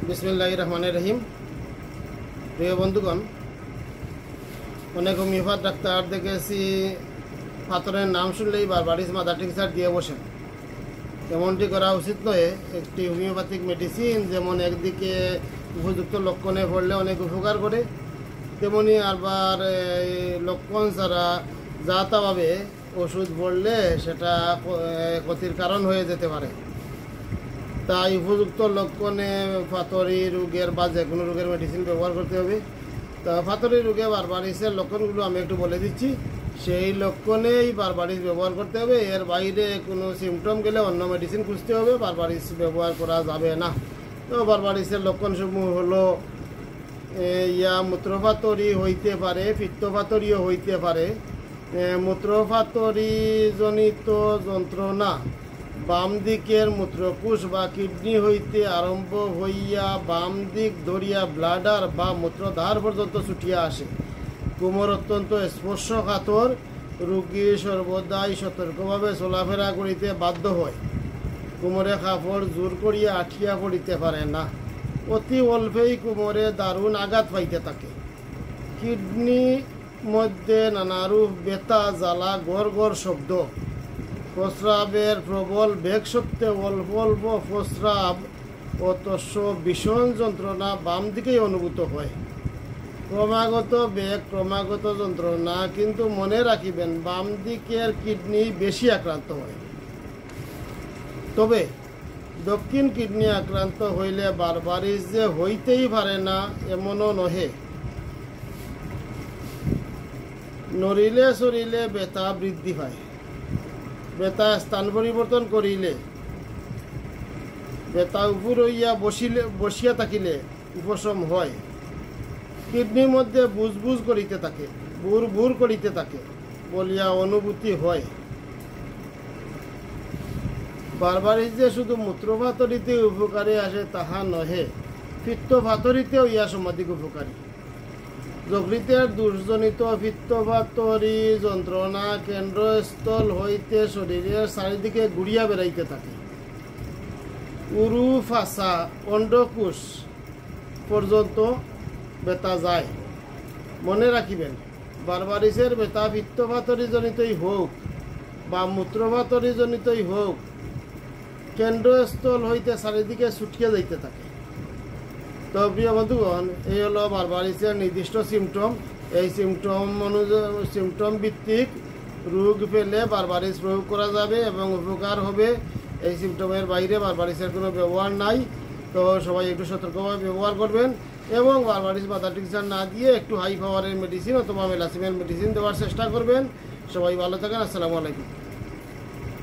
বিসমিল্লাহির রহমানির রহিম। প্রিয় বন্ধুগণ, অনেক হোমিওপ্যাথ ডাক্তার দেখেছি পাথরের নাম শুনলেই বারবারিস মাথা টিংসার দিয়ে বসেন। এমনটি করা উচিত নয়। একটি হোমিওপ্যাথিক মেডিসিন যেমন একদিকে উপযুক্ত লক্ষণে পড়লে অনেক উপকার করে, তেমনি আবার লক্ষণ ছাড়া যা তাভাবে ওষুধ পড়লে সেটা ক্ষতির কারণ হয়ে যেতে পারে। তাই উপযুক্ত লক্ষণে পাথরি রোগের বা যে কোনো রোগের মেডিসিন ব্যবহার করতে হবে। তা পাথরি রোগে বারবারিসের লক্ষণগুলো আমি একটু বলে দিচ্ছি, সেই লক্ষণেই বারবারিস ব্যবহার করতে হবে। এর বাইরে কোনো সিমটম গেলে অন্য মেডিসিন খুঁজতে হবে, বারবারিস ব্যবহার করা যাবে না। তো বারবারিসের লক্ষণসমূহ হলো মূত্রপাথরি হইতে পারে, পিত্তপাথরিও হইতে পারে। মূত্রপাথরি জনিত যন্ত্রণা বাম দিকের মূত্রকোষ বা কিডনি হইতে আরম্ভ হইয়া বাম দিক ধরিয়া ব্লাডার বা মূত্রধার পর্যন্ত ছুটিয়া আসে। কোমর অত্যন্ত স্পর্শকাতর, রোগী সর্বদাই সতর্কভাবে চলাফেরা করিতে বাধ্য হয়। কোমরে কাপড় জোর করিয়া আঠিয়া পড়িতে পারে না। অতি অল্পেই কোমরে দারুণ আঘাত পাইতে থাকে। কিডনি মধ্যে নানারূপ ব্যথা, জ্বালা, গড় গড় শব্দ, প্রস্রাবের প্রবল বেগ সত্ত্বে অল্প অল্প প্রস্রাব অতস্য ভীষণ যন্ত্রণা বাম দিকেই অনুভূত হয়। ক্রমাগত বেগ, ক্রমাগত যন্ত্রণা, কিন্তু মনে রাখিবেন বাম দিকের কিডনি বেশি আক্রান্ত হয়। তবে দক্ষিণ কিডনি আক্রান্ত হইলে বারবারিস যে হইতেই পারে না এমনও নহে। নড়িলে চড়িলে ব্যথা বৃদ্ধি পায়। ব্যথা স্থান পরিবর্তন করিলে, ব্যথা উপর হইয়া বসিয়া থাকিলে উপশম হয়। কিডনির মধ্যে বুজবুজ করিতে থাকে, বুর বুর করিতে থাকে বলিয়া অনুভূতি হয়। বারবারিস যে শুধু মূত্রপাথরিতে উপকারে আসে তাহা নহে, পিত্তপাথরিতেও ইয়া সমাধিক উপকারী। যকৃতের দোষজনিত পিত্তপাথরি যন্ত্রণা কেন্দ্রস্থল হইতে শরীরের চারিদিকে ঘুরিয়া বেড়াইতে থাকে। উরু, ফাঁসা, অন্ডকোষ পর্যন্ত ব্যথা যায়। মনে রাখিবেন, বারবারিসের ব্যথা পিত্তপাথরি জনিতই হোক বা মূত্রপাথরি জনিতই হোক, কেন্দ্রস্থল হইতে চারিদিকে ছুটিয়া যাইতে থাকে। তো প্রিয় বন্ধুগণ, এই হলো বারবারিসের নির্দিষ্ট সিমটম। এই সিমটম ভিত্তিক রোগ পেলে বারবারিস প্রয়োগ করা যাবে এবং উপকার হবে। এই সিমটমের বাইরে বারবারিসের কোনো ব্যবহার নাই। তো সবাই একটু সতর্কভাবে ব্যবহার করবেন এবং বারবারিস মাথা টিংসার না দিয়ে একটু হাই পাওয়ারের মেডিসিন অথবা মেলাসিমের মেডিসিন দেওয়ার চেষ্টা করবেন। সবাই ভালো থাকেন। আসসালামু আলাইকুম।